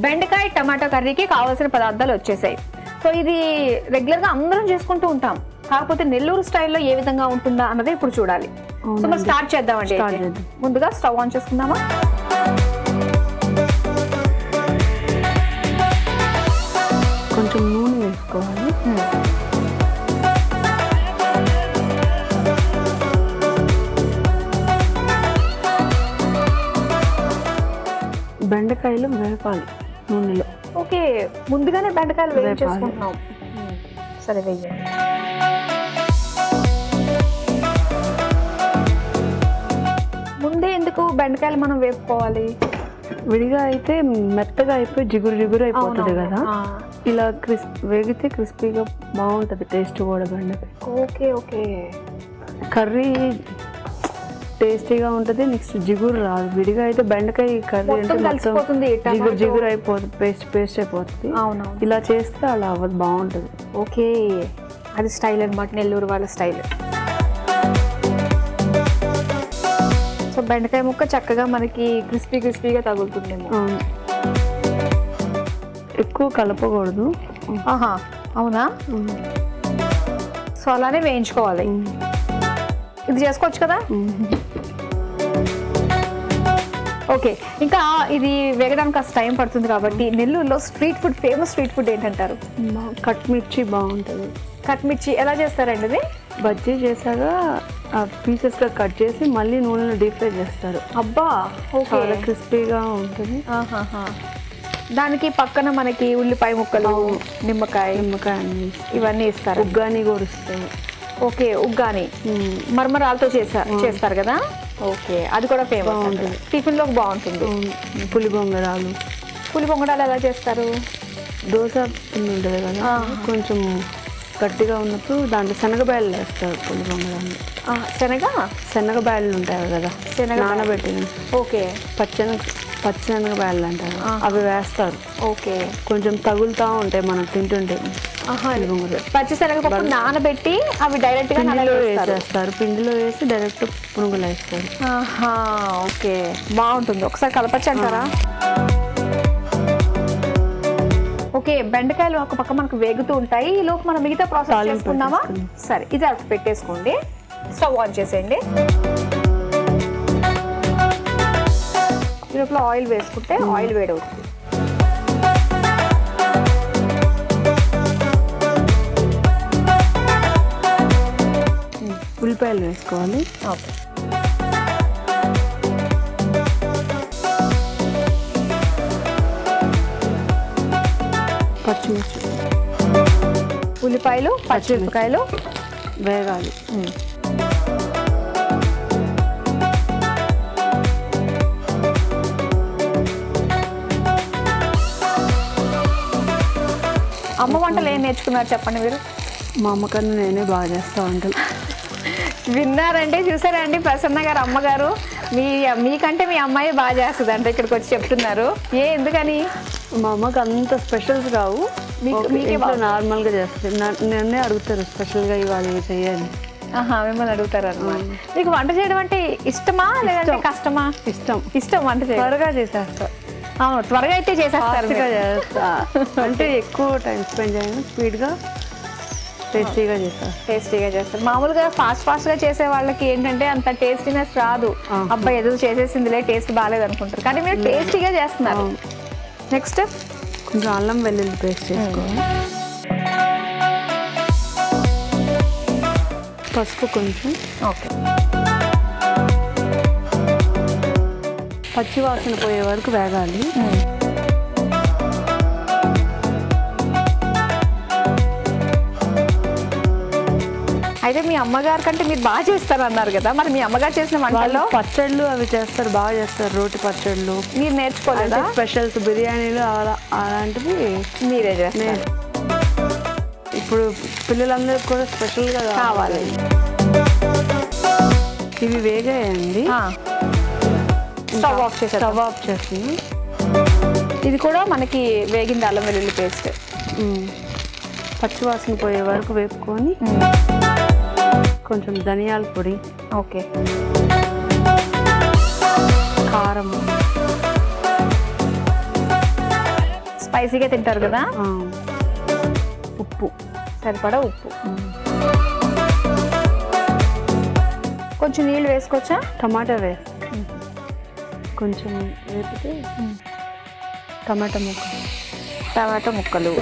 బెండకాయ టమాటో కర్రీకి కావాల్సిన పదార్థాలు వచ్చేసాయి. సో ఇది రెగ్యులర్గా అందరం చేసుకుంటూ ఉంటాం, కాకపోతే నెల్లూరు స్టైల్లో ఏ విధంగా ఉంటుందా అన్నది ఇప్పుడు చూడాలి. సో మనం స్టార్ట్ చేద్దామండి. ముందుగా స్టవ్ ఆన్ చేసుకుందామా. కొంచెం నూనె వేసుకోవాలి. బెండకాయలు వేపాలి నూనెలో. ఓకే, ముందుగానే బెండకాయలు వేయించేసుకుంటున్నాం. సరే వేయండి. ముందే ఎందుకు బెండకాయలు మనం వేపుకోవాలి? విడిగా అయితే మెత్తగా అయిపోయి జిగురు జిగురు అయిపోతుంది కదా, ఇలా వేగితే క్రిస్పీగా బాగుంటుంది, టేస్ట్ కూడా బెండకాయ. ఓకే ఓకే, కర్రీ టేస్టీగా ఉంటుంది, నెక్స్ట్ జిగురు రాదు. విడిగా అయితే బెండకాయ కర్రీ అంటే కలిసిపోతుంది, జిగురు జిగురు అయిపోతుంది, పేస్ట్ అయిపోతుంది. అవును, ఇలా చేస్తే అలా అవ్వదు, బాగుంటుంది. ఓకే, అది స్టైల్ అనమాట, నెల్లూరు వాళ్ళ స్టైల్. సో బెండకాయ ముక్క చక్కగా మనకి క్రిస్పీగా తగులుతుందేమో. ఎక్కువ కలపకూడదు. ఆహా, అవునా? సో అలానే వేయించుకోవాలి. ఇది చేసుకోవచ్చు కదా. ఓకే, ఇంకా ఇది వేగడానికి కాస్త టైం పడుతుంది కాబట్టి నెల్లూరులో ఫేమస్ స్ట్రీట్ ఫుడ్ ఏంటంటారు? కట్ మిర్చి బాగుంటుంది. కట్ మిర్చి ఎలా చేస్తారండి? ఇది బజ్జీ చేశాక పీసెస్గా కట్ చేసి మళ్ళీ నూనెలో డీప్ ఫ్రై చేస్తారు. అబ్బా, ఓకే, క్రిస్పీగా ఉంటుంది. దానికి పక్కన మనకి ఉల్లిపాయ ముక్కలు, నిమ్మకాయ ఇవన్నీ ఇస్తారు. ఉగ్గాని కూడా ఇస్తారు. ఓకే, ఉగ్గాని మరమరాలతో చేస్తారు కదా. ఓకే, అది కూడా ఫేమస్ ఉంటుంది, టిఫిన్ లోకి బాగుంటుంది. పులి బొంగడాలు ఎలా చేస్తారు? దోశ పిండి ఉంటుంది కదా, కొంచెం గట్టిగా ఉన్నప్పుడు దాంట్లో శనగబాయలు వేస్తారు. పులి బొంగడాలు శనగబాయలు ఉంటాయి కదా, నానబెట్టిన. ఓకే, పచ్చిశనగబాయలు అంటారు, అవి వేస్తారు. ఓకే, కొంచెం తగులుతూ ఉంటాయి మనం తింటుంటే. పచ్చిశనగపప్పు నానబెట్టి అవి డైరెక్ట్ గా వేసేస్తారు, పిండిలో వేసి డైరెక్ట్ పునుగులు వేస్తారు. ఓకే, బాగుంటుంది, ఒకసారి కలపచ్చు అంటారా? ఓకే, బెండకాయలు ఒక పక్క మనకు వేగుతూ ఉంటాయి, ఈ లోపు మనం మిగతా ప్రాసెస్ చేసుకుందామా? సరే, ఇది అక్కడ పెట్టేసుకోండి, స్టవ్ ఆన్ చేసేయండి. ఈ లోపల ఆయిల్ వేసుకుంటే ఆయిల్ వేడవుతుంది. ఉల్లిపాయలు వేసుకోవాలి. ఓకే, పచ్చిమిర్చి, ఉల్లిపాయలు, పచ్చిమిరపకాయలు వేగాలి. అమ్మ వంటలు ఏం నేర్చుకున్నారు చెప్పండి మీరు? మా అమ్మకన్నా నేనే బాగా చేస్తా వంటలు. విన్నారండి, చూసారండి, ప్రసన్న గారు అమ్మగారు మీకంటే మీ అమ్మాయి బాగా చేస్తుంది అంటే ఇక్కడికి వచ్చి చెప్తున్నారు. ఎందుకని? మా అమ్మకి అంత స్పెషల్స్ రావు, నార్మల్గా చేస్తుంది. నన్నే అడుగుతారు స్పెషల్గా ఇవాళ ఇవి చెయ్యాలి. మిమ్మల్ని అడుగుతారు అన్నమాట. మీకు వంట చేయడం అంటే ఇష్టమా లేదంటే కష్టమా? ఇష్టం వంట చేయడం. త్వరగా చేసేస్తా. అవును, త్వరగా అయితే చేసేస్తారు. అంటే ఎక్కువ టైం స్పెండ్ చేయను, స్పీడ్గా టేస్టీగా చేస్తారు. మామూలుగా ఫాస్ట్గా చేసే వాళ్ళకి ఏంటంటే అంత టేస్టీనెస్ రాదు. అబ్బాయి ఎదురు చేసేసిందిలే, టేస్ట్ బాగాలేదు అనుకుంటారు, కానీ మీరు టేస్టీగా చేస్తున్నారు. నెక్స్ట్ కొంచెం అల్లం వెల్లుల్లి పేస్ట్ చేసుకోవాలి. పసుపు కొంచెం. ఓకే, పచ్చి వాసన పోయే వరకు వేగాలి. అయితే మీ అమ్మగారి కంటే మీరు బాగా చేస్తారు అన్నారు కదా, మరి మీ అమ్మగారు చేసిన వంటల్లో పచ్చళ్ళు అవి చేస్తారు, బాగా చేస్తారు. రోటి పచ్చళ్ళు మీరు నేర్చుకోలేదా? స్పెషల్స్ బిర్యానీలు అలాంటివి మీరే చేస్తారు. ఇప్పుడు పిల్లలందరికీ కూడా స్పెషల్గా కావాలి. ఇవి వేగాయండి, స్టవ్ ఆఫ్ చేస్తుంది. ఇది కూడా మనకి వేగింది అల్లం వెల్లుల్లి పేస్ట్. పచ్చివాసన పోయే వరకు వేపుకొని కొంచెం ధనియాల పొడి, ఓకే, కారం, స్పైసీగా తింటారు కదా. ఉప్పు సరిపడా ఉప్పు, కొంచెం నీళ్ళు వేసుకోవచ్చా? టమాటా వేసి కొంచెం వేపితే టమాటా ముక్కలు.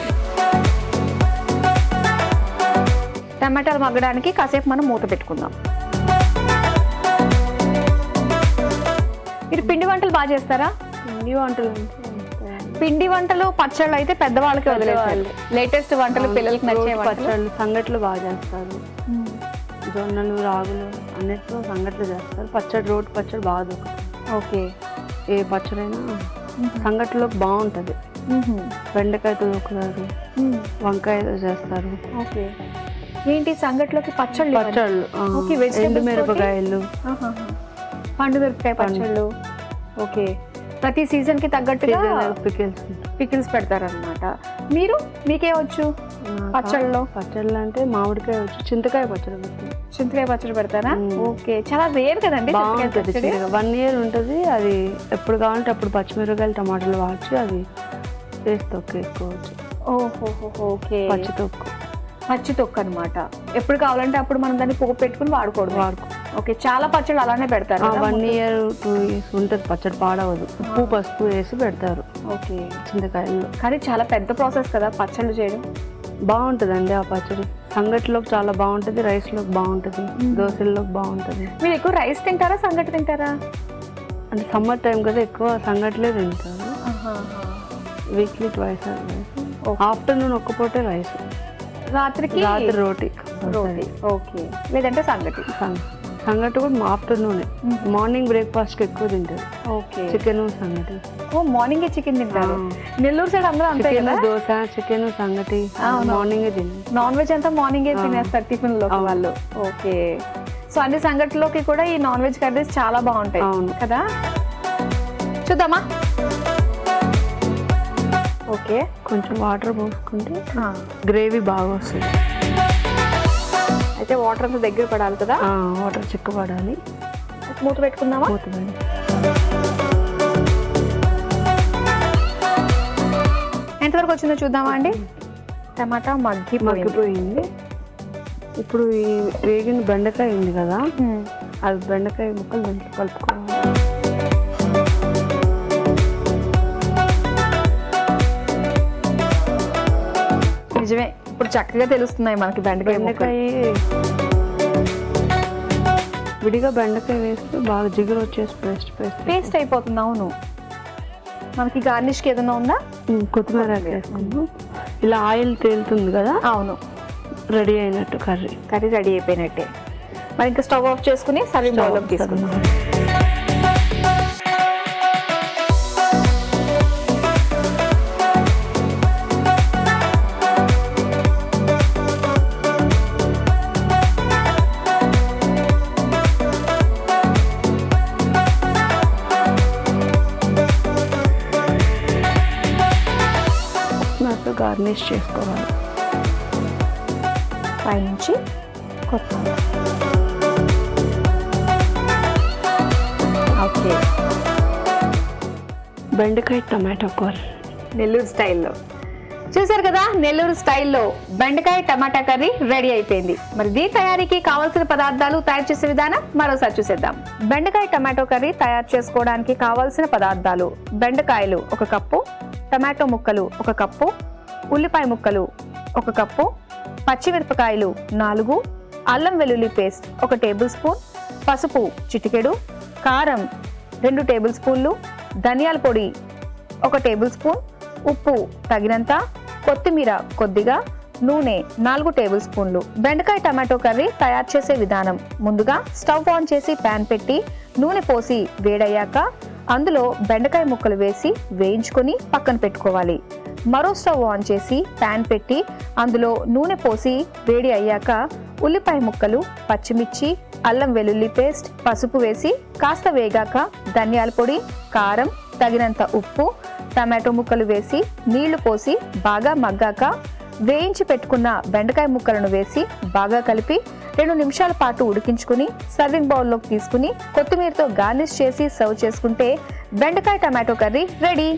టమాటాలు మగ్గడానికి కాసేపు మనం మూత పెట్టుకుందాం. మీరు పిండి వంటలు బాగా చేస్తారా? పిండి వంటలు పచ్చళ్ళు అయితే పెద్దవాళ్ళకి వదిలేస్తారు. లేటెస్ట్ వంటలు పిల్లలకి నచ్చే పచ్చళ్ళు, సంగట్లు బాగా చేస్తారు. జొన్నలు, రాగులు అన్నిట్లో సంగట్లు చేస్తారు. పచ్చడి, రోటి పచ్చడి బాగా దొరుకుతుంది. ఓకే. ఏ పచ్చడైనా సంగట్లో బాగుంటుంది. బెండకాయతో దొరుకుతారు, వంకాయతో చేస్తారు. ఓకే. ఏంటి సంగట్లోకి పచ్చళ్ళు? ఎండుమిరపకాయలు, పండు మిరపకాయ పచ్చళ్ళు. ఓకే. ప్రతి సీజన్ కి తగ్గట్టుగా పికిల్స్ పెడతారనమాట. మీకే వచ్చు పచ్చళ్ళు అంటే మామిడికాయ వచ్చు, చింతకాయ పచ్చడి పెడతారా? ఓకే. చాలా రేర్ కదండి. 1 year ఉంటుంది. అది ఎప్పుడు కావాలంటే అప్పుడు పచ్చిమిరపకాయలు, టమాటాలు వాడుచి అది వేసి తొక్కేసుకోవచ్చు. ఓకే. పచ్చి తొక్కు అనమాట. ఎప్పుడు కావాలంటే అప్పుడు మనం దాన్ని పోపు పెట్టుకుని వాడుకోవడం. ఓకే. చాలా పచ్చళ్ళు అలానే పెడతారు. 1 year 2 years ఉంటుంది. పచ్చడి పాడవదు. ఉప్పు, పసుపు వేసి పెడతారు. ఓకే. చింతకాయలు. కానీ చాలా పెద్ద ప్రాసెస్ కదా పచ్చళ్ళు చేయడం. బాగుంటుందండి ఆ పచ్చడి. సంగటిలోకి చాలా బాగుంటుంది, రైస్లోకి బాగుంటుంది, దోశల్లోకి బాగుంటుంది. మీరు ఎక్కువ రైస్ తింటారా, సంగటి తింటారా? అంటే సమ్మర్ టైం కదా ఎక్కువ సంగట్లే తింటారు. Weekly 2 times. ఆఫ్టర్నూన్ ఒక్క పూటే రైస్, రాత్రి రోటీ. ఓకే. లేదంటే సంగటి. సంగటి కూడా ఆఫ్టర్నూనే. మార్నింగ్ బ్రేక్ఫాస్ట్ ఎక్కువ తింటారు. ఓకే. చికెన్ సంగటి. మార్నింగ్ చికెన్ తింటారు. నెల్లూరు సైడ్ అందరూ అంతే కదా. దోశ, చికెన్, సంగటి మార్నింగ్ తింటారు. నాన్ వెజ్ అంతా మార్నింగే తినేస్తారు టిఫిన్ లో వాళ్ళు. ఓకే. సో అన్ని సంగటిలోకి కూడా ఈ నాన్ వెజ్ కర్రీస్ చాలా బాగుంటాయి కదా. చూద్దామా? ఓకే. కొంచెం వాటర్ పోసుకుంటే గ్రేవీ బాగా వస్తుంది. అయితే వాటర్ అంతా దగ్గర పడాలి కదా. వాటర్ చిక్కబడాలి. మూత పెట్టుకుందామా? ఎంతవరకు వచ్చిందో చూద్దామా అండి. టమాటా మగ్గిపోయింది. ఇప్పుడు ఈ వేగిన బెండకాయ ఉంది కదా, అది బెండకాయ ముక్కలు దాంట్లో కలుపుకోవాలి. నిజమే, ఇప్పుడు చక్కగా తెలుస్తున్నాయి మనకి బెండకాయ. విడిగా బెండకాయ వేస్తే బాగా జిగురు వచ్చేసి పేస్ట్ అయిపోతుంది. అవును. మనకి గార్నిష్కి ఏదైనా ఉందా? కొత్తిమీర వేసుకుందాం. ఇలా ఆయిల్ తేలుతుంది కదా. అవును. రెడీ అయినట్టు కర్రీ రెడీ అయిపోయినట్టే. మరి ఇంకా స్టవ్ ఆఫ్ చేసుకుని సర్వింగ్ బౌల్లోకి తీసుకుందాం. గార్నిష్ చేసుకోవాలి. పైనుంచి కొత్తిమీర. ఓకే. బెండకాయ టమాటో కూర నెల్లూరు స్టైల్లో చూసారు కదా. నెల్లూరు స్టైల్లో బెండకాయ టమాటా కర్రీ రెడీ అయిపోయింది. మరి దీని తయారీకి కావాల్సిన పదార్థాలు, తయారు చేసే విధానం మరోసారి చూసేద్దాం. బెండకాయ టమాటో కర్రీ తయారు చేసుకోవడానికి కావాల్సిన పదార్థాలు: బెండకాయలు 1 కప్పు, టమాటో ముక్కలు 1 కప్పు, ఉల్లిపాయ ముక్కలు 1 కప్పు, పచ్చిమిరపకాయలు 4, అల్లం వెల్లుల్లి పేస్ట్ 1 టేబుల్ స్పూన్, పసుపు చిటికెడు, కారం 2 టేబుల్ స్పూన్లు, ధనియాల పొడి 1 టేబుల్ స్పూన్, ఉప్పు తగినంత, కొత్తిమీర కొద్దిగా, నూనె 4 టేబుల్ స్పూన్లు. బెండకాయ టమాటో కర్రీ తయారు చేసే విధానం: ముందుగా స్టవ్ ఆన్ చేసి ప్యాన్ పెట్టి నూనె పోసి వేడయ్యాక అందులో బెండకాయ ముక్కలు వేసి వేయించుకొని పక్కన పెట్టుకోవాలి. మరో స్టవ్ ఆన్ చేసి ప్యాన్ పెట్టి అందులో నూనె పోసి వేడి అయ్యాక ఉల్లిపాయ ముక్కలు, పచ్చిమిర్చి, అల్లం వెల్లుల్లి పేస్ట్, పసుపు వేసి కాస్త వేగాక ధనియాల పొడి, కారం, తగినంత ఉప్పు, టమాటో ముక్కలు వేసి నీళ్లు పోసి బాగా మగ్గాక వేయించి పెట్టుకున్న బెండకాయ ముక్కలను వేసి బాగా కలిపి 2 నిమిషాల పాటు ఉడికించుకుని సర్వింగ్ బౌల్లోకి తీసుకుని కొత్తిమీరతో గార్నిష్ చేసి సర్వ్ చేసుకుంటే బెండకాయ టమాటో కర్రీ రెడీ.